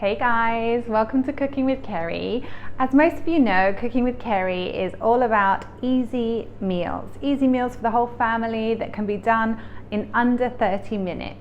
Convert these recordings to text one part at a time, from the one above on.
Hey guys, welcome to Cooking with Kerry. As most of you know, Cooking with Kerry is all about easy meals for the whole family that can be done in under 30 minutes.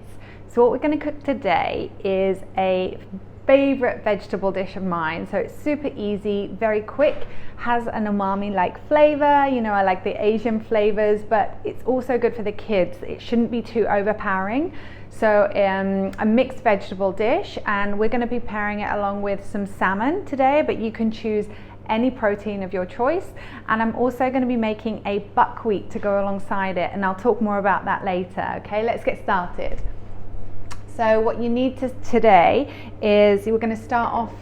So what we're going to cook today is a favorite vegetable dish of mine. So it's super easy, very quick, has an umami-like flavor. You know, I like the Asian flavors, but it's also good for the kids. It shouldn't be too overpowering. So a mixed vegetable dish, and we're going to be pairing it along with some salmon today, but you can choose any protein of your choice. And I'm also going to be making a buckwheat to go alongside it, and I'll talk more about that later. Okay, let's get started. So what you need today is we're going to start off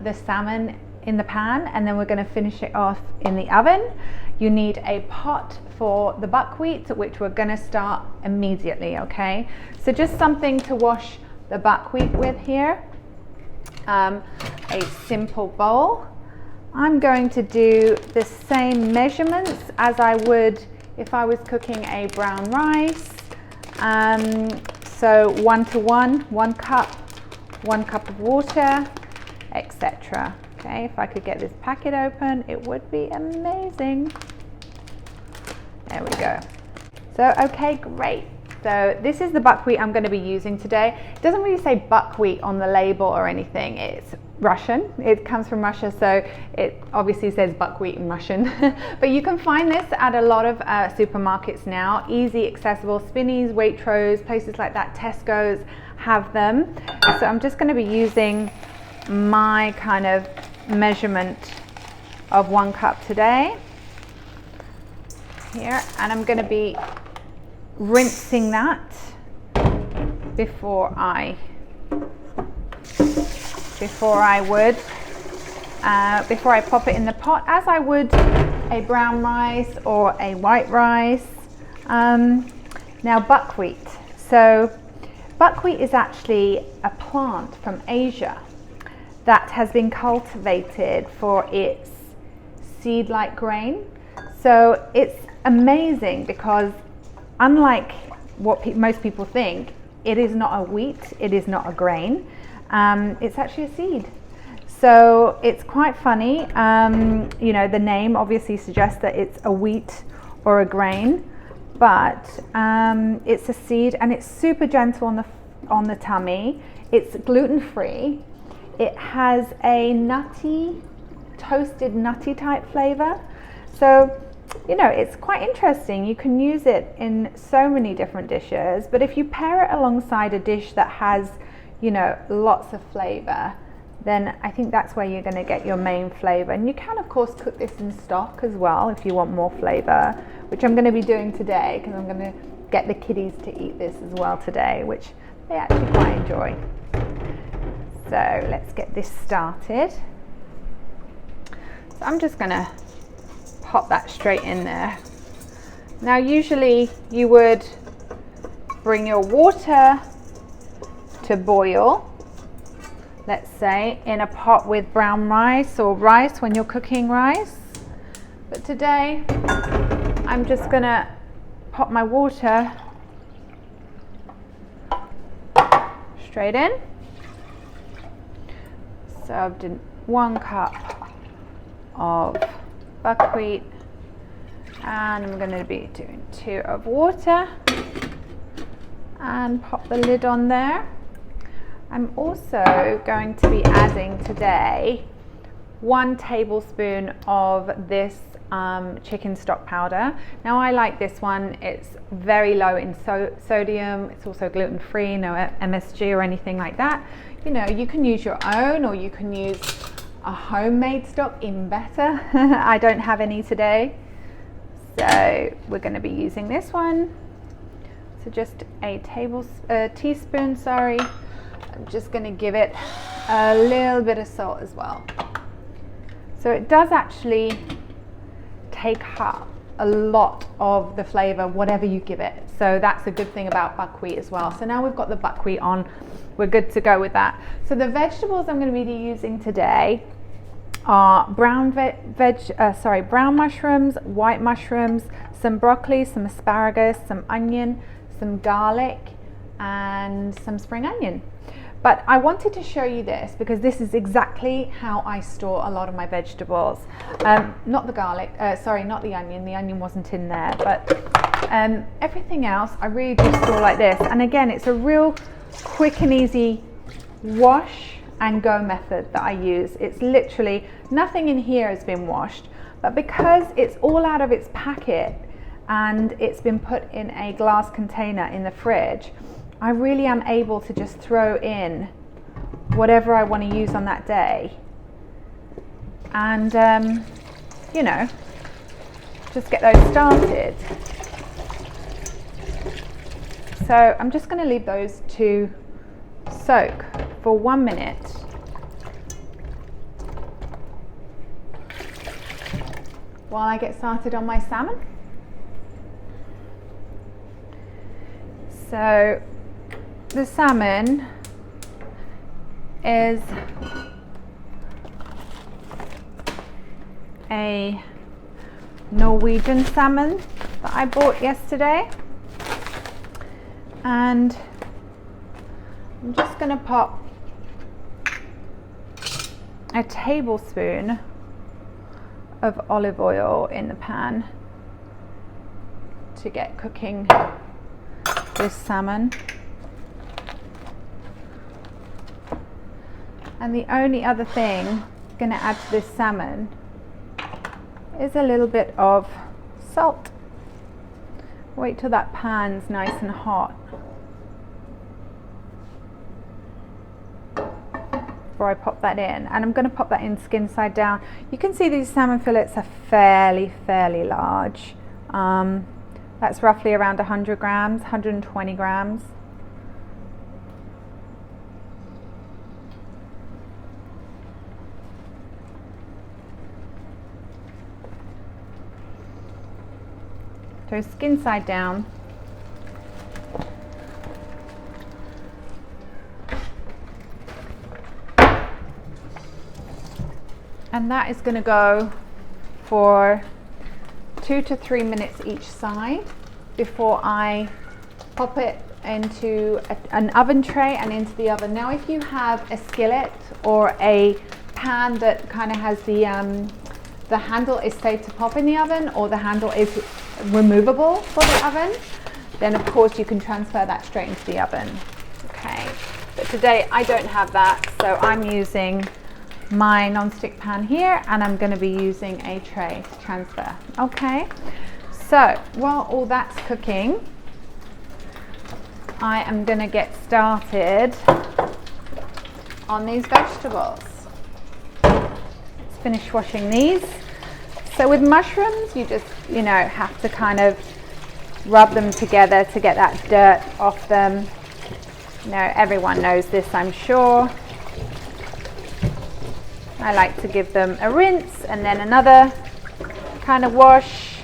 the salmon in the pan, and then we're going to finish it off in the oven. You need a pot for the buckwheat, which we're going to start immediately, okay? So just something to wash the buckwheat with here. A simple bowl. I'm going to do the same measurements as I would if I was cooking a brown rice. So 1 to 1, 1 cup of water, etc. Okay, if I could get this packet open, it would be amazing. There we go. So, okay, great. So this is the buckwheat I'm going to be using today. It doesn't really say buckwheat on the label or anything. It's Russian. It comes from Russia, so it obviously says buckwheat in Russian. But you can find this at a lot of supermarkets now. Easy, accessible. Spinneys, Waitrose, places like that. Tesco's have them. So I'm just going to be using my kind of measurement of 1 cup today here, and I'm going to be rinsing that before I pop it in the pot, as I would a brown rice or a white rice. Now buckwheat. So buckwheat is actually a plant from Asia that has been cultivated for its seed-like grain. So it's amazing because unlike what most people think, it is not a wheat, it is not a grain, it's actually a seed. So it's quite funny, you know, the name obviously suggests that it's a wheat or a grain, but it's a seed, and it's super gentle on the tummy. It's gluten-free. It has a toasted nutty type flavor. So, you know, it's quite interesting. You can use it in so many different dishes, but if you pair it alongside a dish that has, you know, lots of flavor, then I think that's where you're going to get your main flavor. And you can, of course, cook this in stock as well if you want more flavor, which I'm going to be doing today because I'm going to get the kiddies to eat this as well today, which they actually quite enjoy. So let's get this started. So I'm just going to pop that straight in there. Now usually you would bring your water to boil, let's say in a pot with brown rice or rice when you're cooking rice, but today I'm just gonna pop my water straight in. So I've done 1 cup of buckwheat, and I'm going to be doing 2 of water, and pop the lid on there. I'm also going to be adding today 1 tablespoon of this chicken stock powder. Now I like this one. It's very low in sodium. It's also gluten-free, no MSG or anything like that. You know, you can use your own, or you can use a homemade stock, even better. I don't have any today, so we're going to be using this one. So just a teaspoon, sorry. I'm just going to give it a little bit of salt as well. So it does actually take up a lot of the flavor, whatever you give it. So that's a good thing about buckwheat as well. So now we've got the buckwheat on, we're good to go with that. So the vegetables I'm going to be using today are brown mushrooms, white mushrooms, some broccoli, some asparagus, some onion, some garlic, and some spring onion. But I wanted to show you this because this is exactly how I store a lot of my vegetables. Not the garlic, sorry, not the onion wasn't in there, but everything else I really do store like this. And again, it's a real quick and easy wash and go method that I use. It's literally, nothing in here has been washed, but because it's all out of its packet and it's been put in a glass container in the fridge, I really am able to just throw in whatever I want to use on that day and you know, just get those started. So I'm just going to leave those to soak for 1 minute. While I get started on my salmon. So the salmon is a Norwegian salmon that I bought yesterday, and I'm just going to pop a tablespoon of olive oil in the pan to get cooking this salmon. And the only other thing I'm going to add to this salmon is a little bit of salt. Wait till that pan's nice and hot before I pop that in. And I'm going to pop that in skin side down. You can see these salmon fillets are fairly large. That's roughly around 100 grams, 120 grams. So skin side down. And that is going to go for 2 to 3 minutes each side before I pop it into an oven tray and into the oven. Now if you have a skillet or a pan that kind of has the handle is safe to pop in the oven, or the handle is removable for the oven, then of course you can transfer that straight into the oven. Okay, but today I don't have that, so I'm using my non-stick pan here, and I'm going to be using a tray to transfer. Okay, so while all that's cooking, I am going to get started on these vegetables. Let's finish washing these. So with mushrooms, you just, you know, have to kind of rub them together to get that dirt off them. You know, everyone knows this, I'm sure. I like to give them a rinse and then another kind of wash.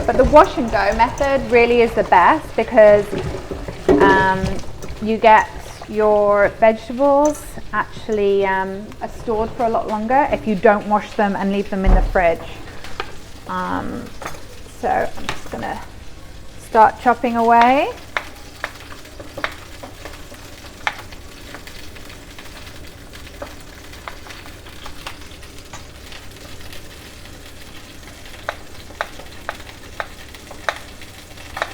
But the wash and go method really is the best because you get your vegetables actually are stored for a lot longer if you don't wash them and leave them in the fridge. So I'm just going to start chopping away.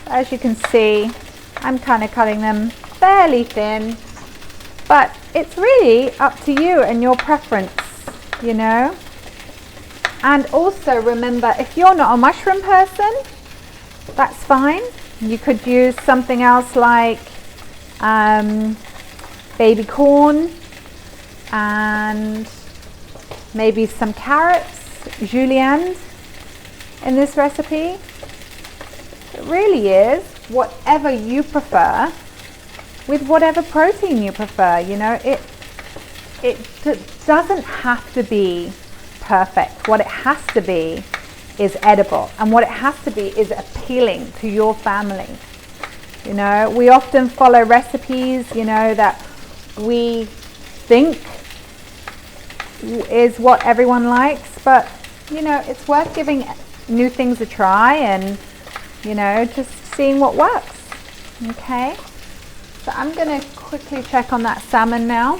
As you can see, I'm kind of cutting them fairly thin, but it's really up to you and your preference, you know. And also remember, if you're not a mushroom person, that's fine. You could use something else like baby corn and maybe some carrots, julienne in this recipe. It really is whatever you prefer with whatever protein you prefer. You know, it doesn't have to be perfect. What it has to be is edible, and what it has to be is appealing to your family. You know, we often follow recipes, you know, that we think is what everyone likes, but you know, it's worth giving new things to try and, you know, just seeing what works. Okay, so I'm going to quickly check on that salmon now.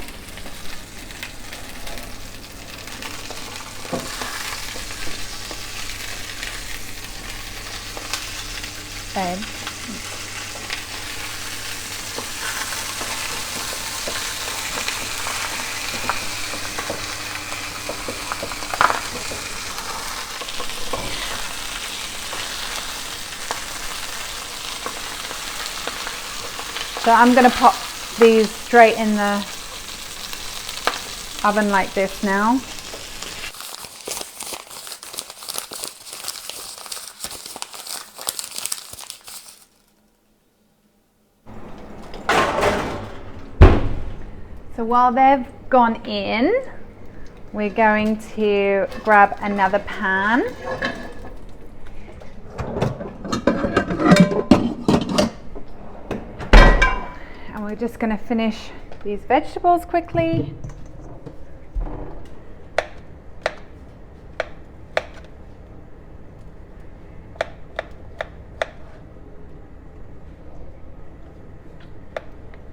Okay. So I'm going to pop these straight in the oven like this now. So while they've gone in, we're going to grab another pan. And we're just going to finish these vegetables quickly.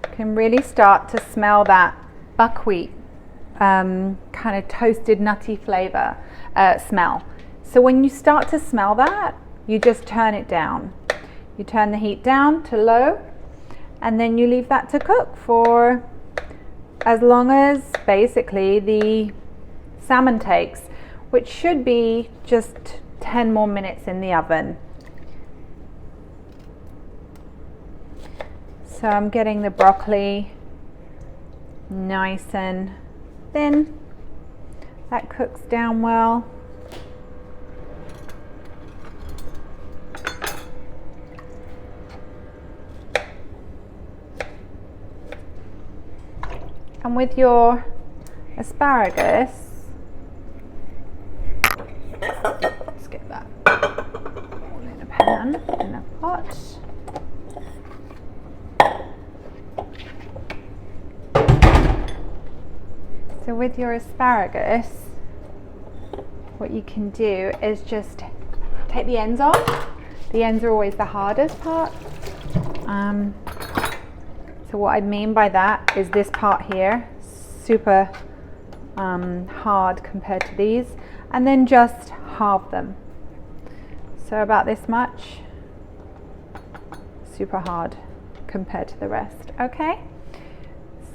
You can really start to smell that buckwheat kind of toasted nutty flavor smell. So when you start to smell that, you just turn it down. You turn the heat down to low, and then you leave that to cook for as long as basically the salmon takes, which should be just 10 more minutes in the oven. So I'm getting the broccoli nice and thin. That cooks down well. And with your asparagus, let's get that all in a pan, in a pot. So with your asparagus, what you can do is just take the ends off. The ends are always the hardest part. So what I mean by that is this part here, super hard compared to these, and then just halve them. So about this much, super hard compared to the rest, okay?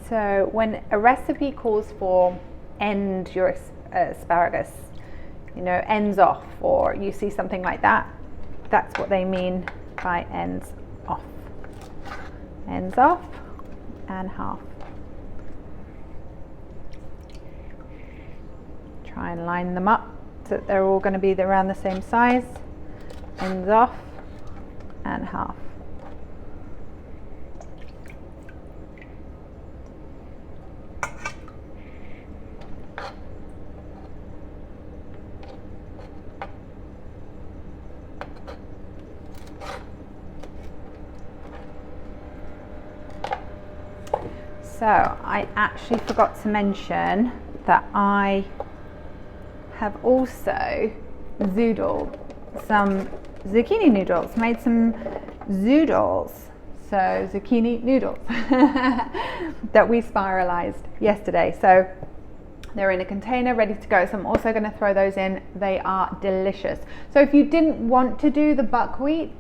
So when a recipe calls for end your asparagus, you know, ends off, or you see something like that, that's what they mean by ends off. Ends off and half. Try and line them up so that they're all going to be around the same size. Ends off and half. So I actually forgot to mention that I have also zoodled some zucchini noodles, made some zoodles, so zucchini noodles that we spiralized yesterday. So they're in a container ready to go, so I'm also going to throw those in. They are delicious. So if you didn't want to do the buckwheat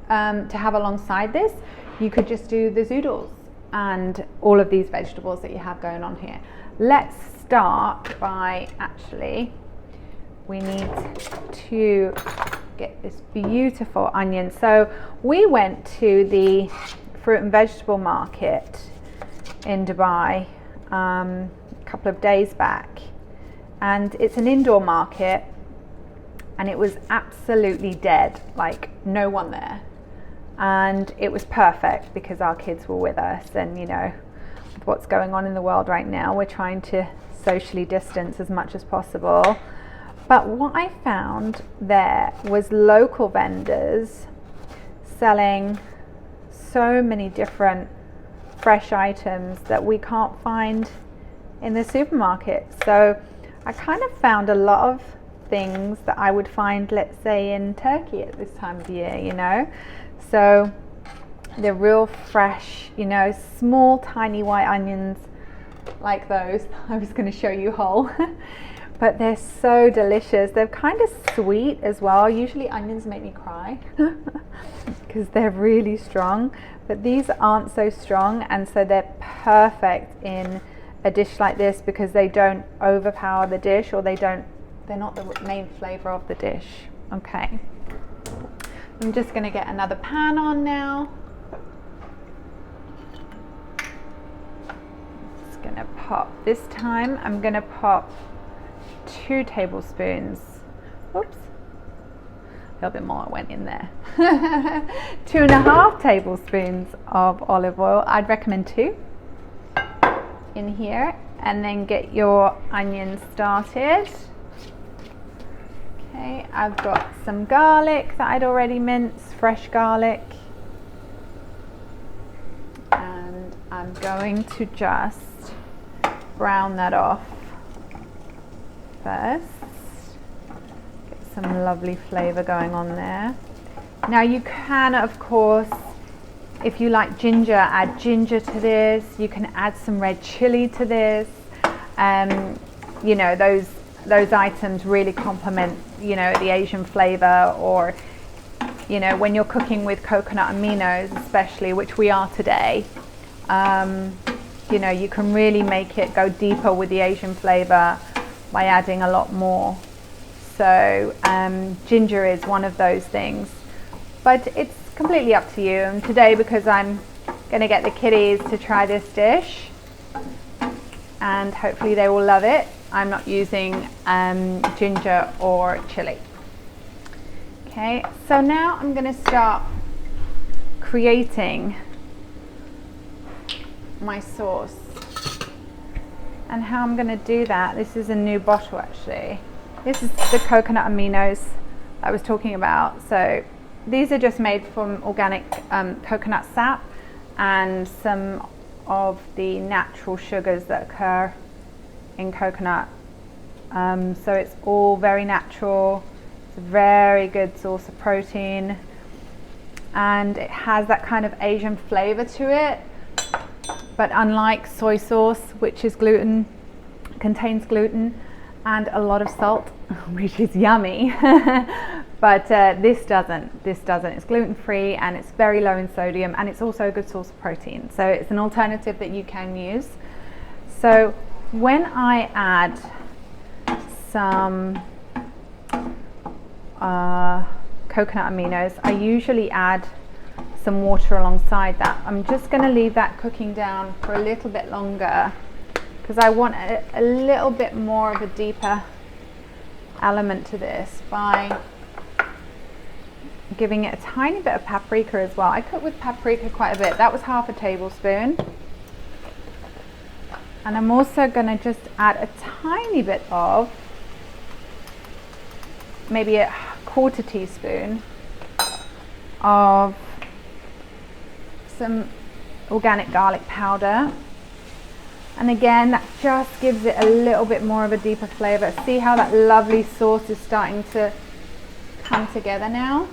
to have alongside this, you could just do the zoodles and all of these vegetables that you have going on here. Let's start by, actually, we need to get this beautiful onion. So we went to the fruit and vegetable market in Dubai a couple of days back, and it's an indoor market, and it was absolutely dead, like no one there. And it was perfect because our kids were with us, and you know, with what's going on in the world right now, we're trying to socially distance as much as possible. But what I found there was local vendors selling so many different fresh items that we can't find in the supermarket. So I kind of found a lot of things that I would find, let's say, in Turkey at this time of year, you know. So they're real fresh, you know, small tiny white onions like those. I was going to show you whole. But they're so delicious. They're kind of sweet as well. Usually onions make me cry because they're really strong, but these aren't so strong, and so they're perfect in a dish like this because they don't overpower the dish, or they're not the main flavor of the dish. Okay, I'm just going to get another pan on now. Just going to pop, this time I'm going to pop 2 tablespoons, oops, a little bit more went in there, 2.5 tablespoons of olive oil. I'd recommend 2 in here, and then get your onions started. Okay, I've got some garlic that I'd already minced, fresh garlic, and I'm going to just brown that off first. Get some lovely flavor going on there. Now you can, of course, if you like ginger, add ginger to this. You can add some red chili to this. You know, those items really complement, you know, the Asian flavor, or, you know, when you're cooking with coconut aminos especially, which we are today, you know, you can really make it go deeper with the Asian flavor by adding a lot more. So ginger is one of those things, but it's completely up to you. And today, because I'm going to get the kiddies to try this dish and hopefully they will love it, I'm not using ginger or chili. Okay, so now I'm going to start creating my sauce. And how I'm going to do that, this is a new bottle actually. This is the coconut aminos I was talking about. So these are just made from organic coconut sap and some of the natural sugars that occur in coconut. So it's all very natural. It's a very good source of protein, and it has that kind of Asian flavor to it. But unlike soy sauce, which is contains gluten and a lot of salt, which is yummy, but this doesn't. It's gluten-free and it's very low in sodium, and it's also a good source of protein. So it's an alternative that you can use. So when I add some coconut aminos, I usually add some water alongside that. I'm just going to leave that cooking down for a little bit longer because I want a little bit more of a deeper element to this by giving it a tiny bit of paprika as well. I cook with paprika quite a bit. That was 1/2 tablespoon. And I'm also going to just add a tiny bit of, maybe a 1/4 teaspoon of some organic garlic powder. And again, that just gives it a little bit more of a deeper flavor. See how that lovely sauce is starting to come together now?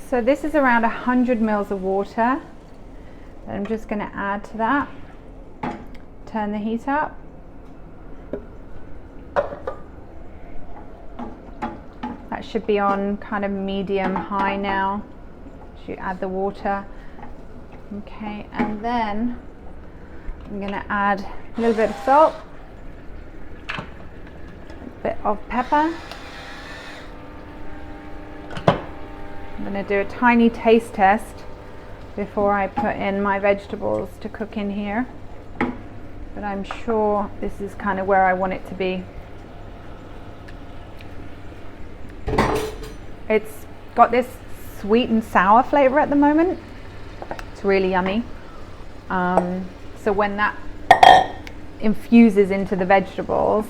So this is around 100 mils of water. I'm just going to add to that. Turn the heat up. That should be on kind of medium high now as you add the water. Okay, and then I'm going to add a little bit of salt, a bit of pepper. I'm going to do a tiny taste test before I put in my vegetables to cook in here, but I'm sure this is kind of where I want it to be. It's got this sweet and sour flavor at the moment. It's really yummy. So when that infuses into the vegetables,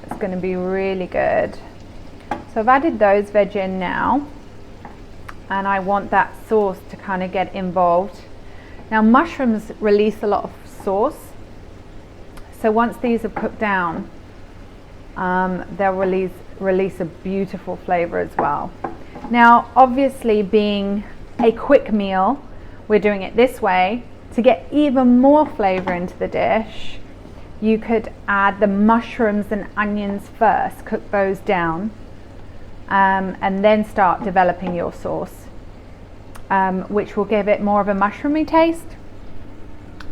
it's going to be really good. So I've added those veg in now, and I want that sauce to kind of get involved. Now mushrooms release a lot of sauce, so once these have cooked down, they'll release a beautiful flavor as well. Now obviously, being a quick meal, we're doing it this way. To get even more flavor into the dish, you could add the mushrooms and onions first, cook those down, and then start developing your sauce, which will give it more of a mushroomy taste,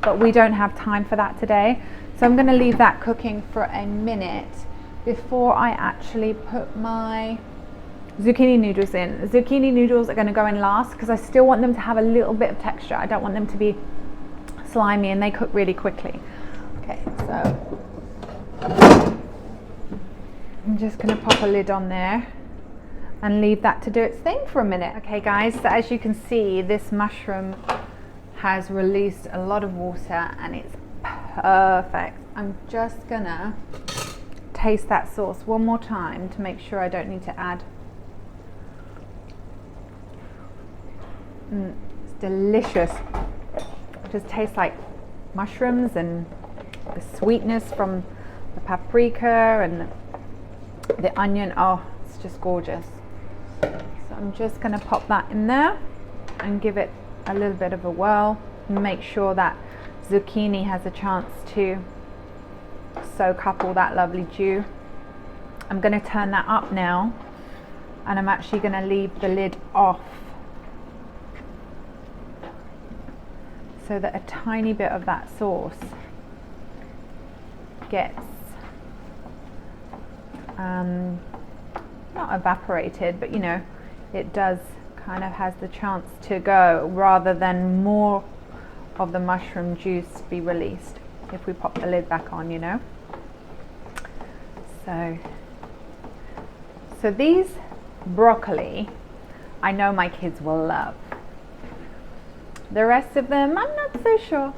but we don't have time for that today. So I'm going to leave that cooking for a minute before I actually put my zucchini noodles in. The zucchini noodles are going to go in last because I still want them to have a little bit of texture. I don't want them to be slimy, and they cook really quickly. Okay, so I'm just going to pop a lid on there and leave that to do its thing for a minute. Okay guys, so as you can see, this mushroom has released a lot of water and it's perfect. I'm just gonna taste that sauce one more time to make sure I don't need to add. It's delicious. It just tastes like mushrooms and the sweetness from the paprika and the onion. Oh, it's just gorgeous. So I'm just going to pop that in there and give it a little bit of a whirl and make sure that zucchini has a chance to soak up all that lovely dew. I'm going to turn that up now, and I'm actually going to leave the lid off so that a tiny bit of that sauce gets not evaporated, but you know, it does kind of has the chance to go, rather than more of the mushroom juice be released if we pop the lid back on, you know. So these broccoli, I know my kids will love. The rest of them, I'm not so sure.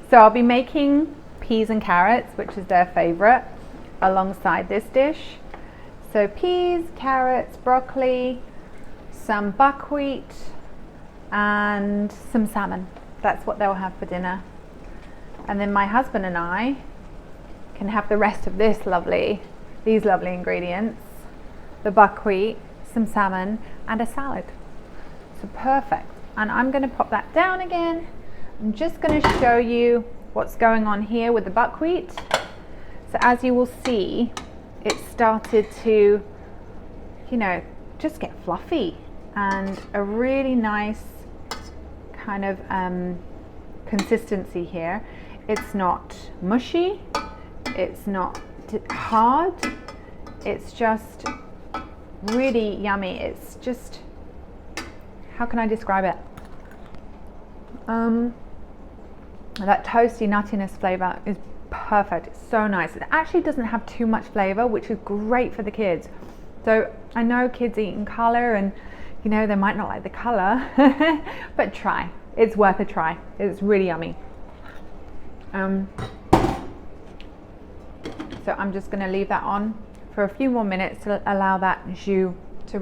So I'll be making peas and carrots, which is their favorite, alongside this dish. So peas, carrots, broccoli, some buckwheat, and some salmon. That's what they'll have for dinner. And then my husband and I can have the rest of these lovely ingredients: the buckwheat, some salmon, and a salad. So perfect. And I'm going to pop that down again. I'm just going to show you what's going on here with the buckwheat. So as you will see, it started to, you know, just get fluffy, and a really nice kind of consistency here. It's not mushy, it's not hard, it's just really yummy. It's just, how can I describe it? That toasty nuttiness flavor is perfect. It's so nice. It actually doesn't have too much flavor, which is great for the kids. So I know kids eating color, and you know, they might not like the color, but try. It's worth a try. It's really yummy. So I'm just going to leave that on for a few more minutes to allow that jus to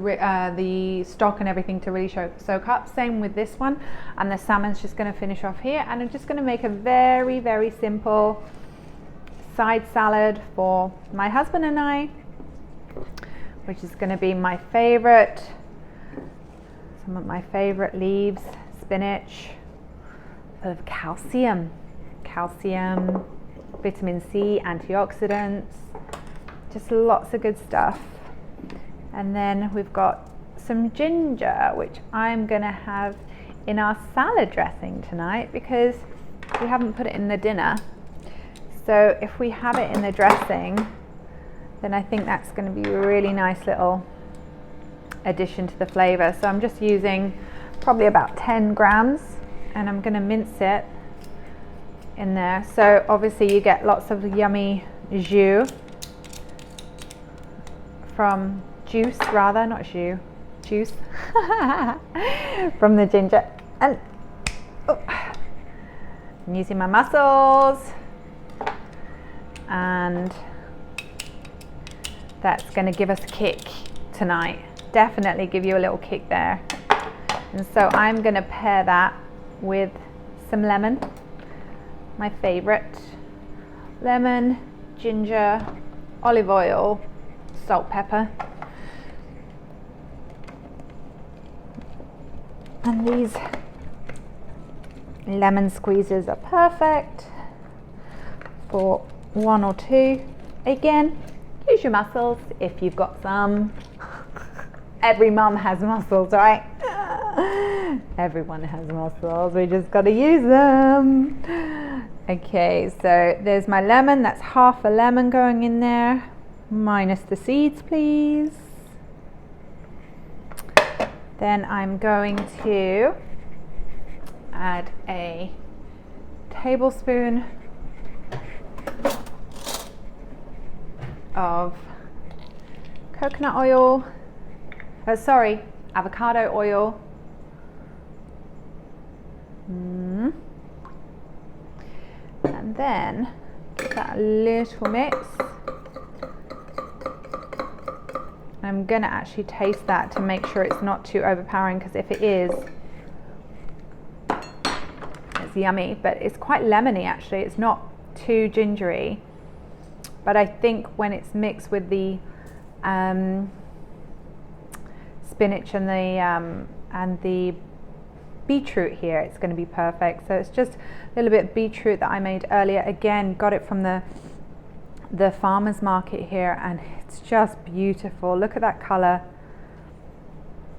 the stock and everything to really soak up. Same with this one, and the salmon's just going to finish off here. And I'm just going to make a very, very simple side salad for my husband and I, which is going to be my favorite, some of my favorite leaves: spinach, full of calcium, vitamin C, antioxidants, just lots of good stuff. And then we've got some ginger, which I'm gonna have in our salad dressing tonight because we haven't put it in the dinner. So if we have it in the dressing, then I think that's gonna be a really nice little addition to the flavor. So I'm just using probably about 10 grams, and I'm gonna mince it in there. So obviously you get lots of yummy jus from juice rather, not jus, juice from the ginger. And I'm using my muscles and that's going to give us a kick tonight. Definitely give you a little kick there. And so I'm going to pair that with some lemon, my favorite. Lemon, ginger, olive oil, salt, pepper. And these lemon squeezes are perfect for 1 or 2. Again, use your muscles if you've got some. Every mum has muscles, right? Everyone has muscles, we just got to use them. Okay, so there's my lemon. That's half a lemon going in there, minus the seeds, please. Then I'm going to add a tablespoon of coconut oil, avocado oil. And then give that a little mix. I'm gonna actually taste that to make sure it's not too overpowering, because if it is, it's yummy, but it's quite lemony actually. It's not too gingery, but I think when it's mixed with the spinach and the beetroot here, it's going to be perfect. So it's just a little bit of beetroot that I made earlier. Again, got it from the farmer's market here, and it's just beautiful. Look at that color,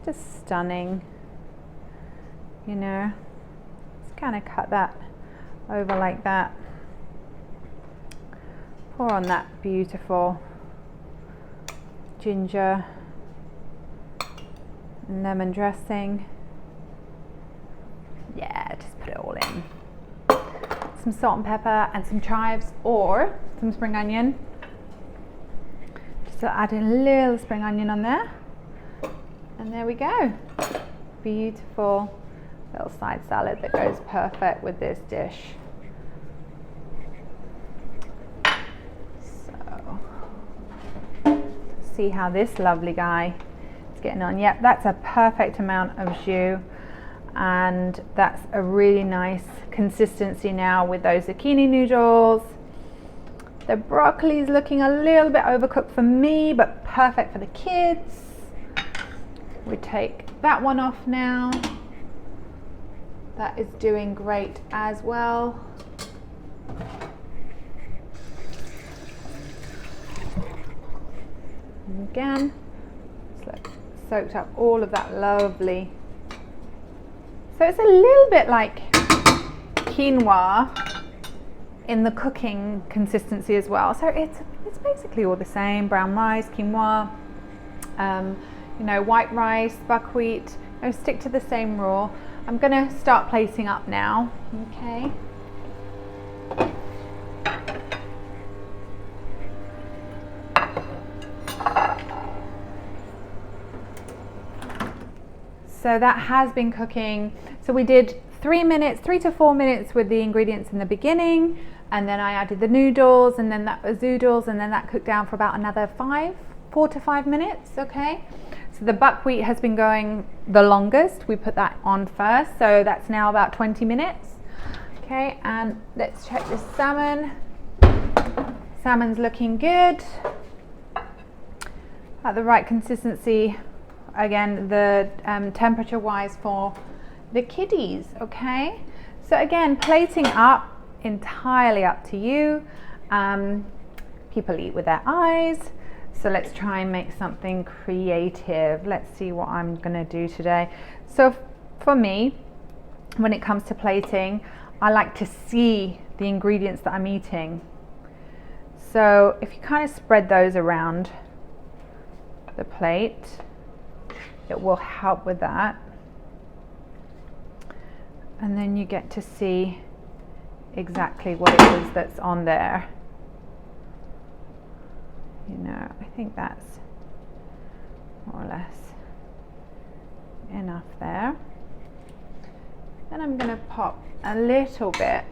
just stunning. You know, just kind of cut that over like that. Pour on that beautiful ginger and lemon dressing. Yeah, just put it all in. Some salt and pepper and some chives or some spring onion. Just add a little spring onion on there. And there we go. Beautiful little side salad that goes perfect with this dish. So, see how this lovely guy is getting on. Yep, that's a perfect amount of jus. And that's a really nice consistency now with those zucchini noodles. The broccoli is looking a little bit overcooked for me, but perfect for the kids. We take that one off now. That is doing great as well. And again, just soaked up all of that lovely. So it's a little bit like quinoa in the cooking consistency as well. So it's basically all the same. Brown rice, quinoa, you know, white rice, buckwheat. You know, stick to the same rule. I'm gonna start plating up now. Okay. So that has been cooking. So we did 3 to 4 minutes with the ingredients in the beginning, and then I added the noodles, and then that was Zoodles, and then that cooked down for about another 4 to 5 minutes, okay? So the buckwheat has been going the longest. We put that on first, so that's now about 20 minutes. Okay, and let's check this salmon. Salmon's looking good. At the right consistency. Again, the temperature wise for the kiddies, okay? So again, plating up, entirely up to you. People eat with their eyes, so let's try and make something creative. Let's see what I'm gonna do today. So for me, when it comes to plating, I like to see the ingredients that I'm eating. So if you kind of spread those around the plate, it will help with that. And then you get to see exactly what it is that's on there. You know, I think that's more or less enough there. Then I'm going to pop a little bit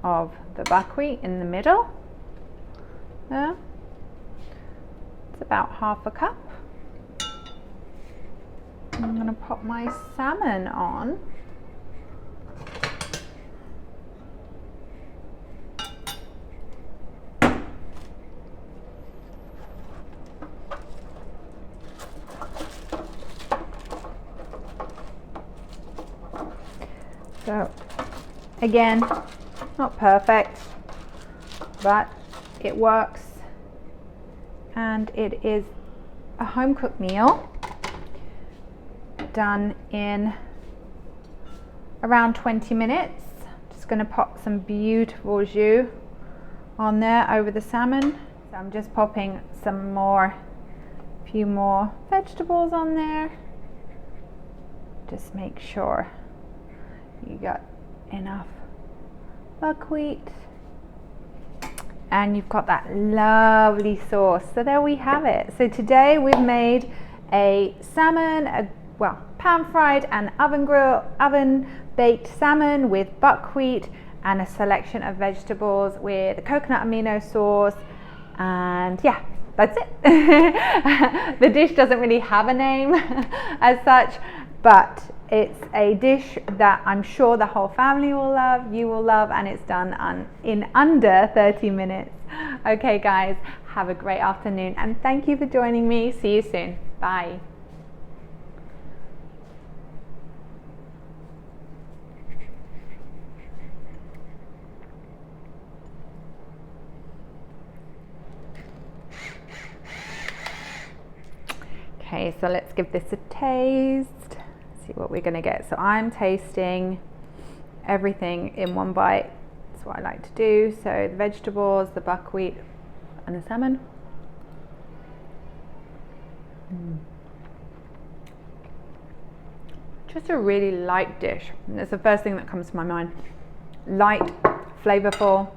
of the buckwheat in the middle there. about half a cup. I'm going to pop my salmon on. So again, not perfect, but it works, and it is a home cooked meal done in around 20 minutes. Just going to pop some beautiful jus on there over the salmon. So I'm just popping a few more vegetables on there. Just make sure you got enough buckwheat, and you've got that lovely sauce. So there we have it. So today we've made a salmon, pan fried and oven baked salmon with buckwheat and a selection of vegetables with a coconut amino sauce, and yeah, that's it. The dish doesn't really have a name as such, but it's a dish that I'm sure the whole family will love, you will love, and it's done in under 30 minutes. Okay guys, have a great afternoon, and thank you for joining me. See you soon. Bye. Okay, so let's give this a taste. See what we're going to get. So I'm tasting everything in one bite. That's what I like to do. So the vegetables, the buckwheat, and the salmon. Just a really light dish. That's the first thing that comes to my mind. Light, flavorful,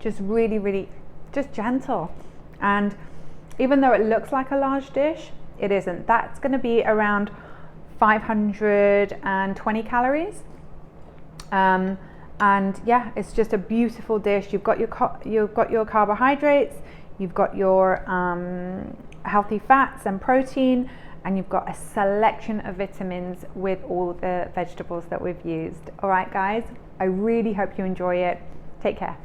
just really just gentle. And even though it looks like a large dish, it isn't. That's going to be around 520 calories, and yeah, it's just a beautiful dish. You've got your carbohydrates, you've got your healthy fats and protein, and you've got a selection of vitamins with all the vegetables that we've used. All right guys, I really hope you enjoy it. Take care.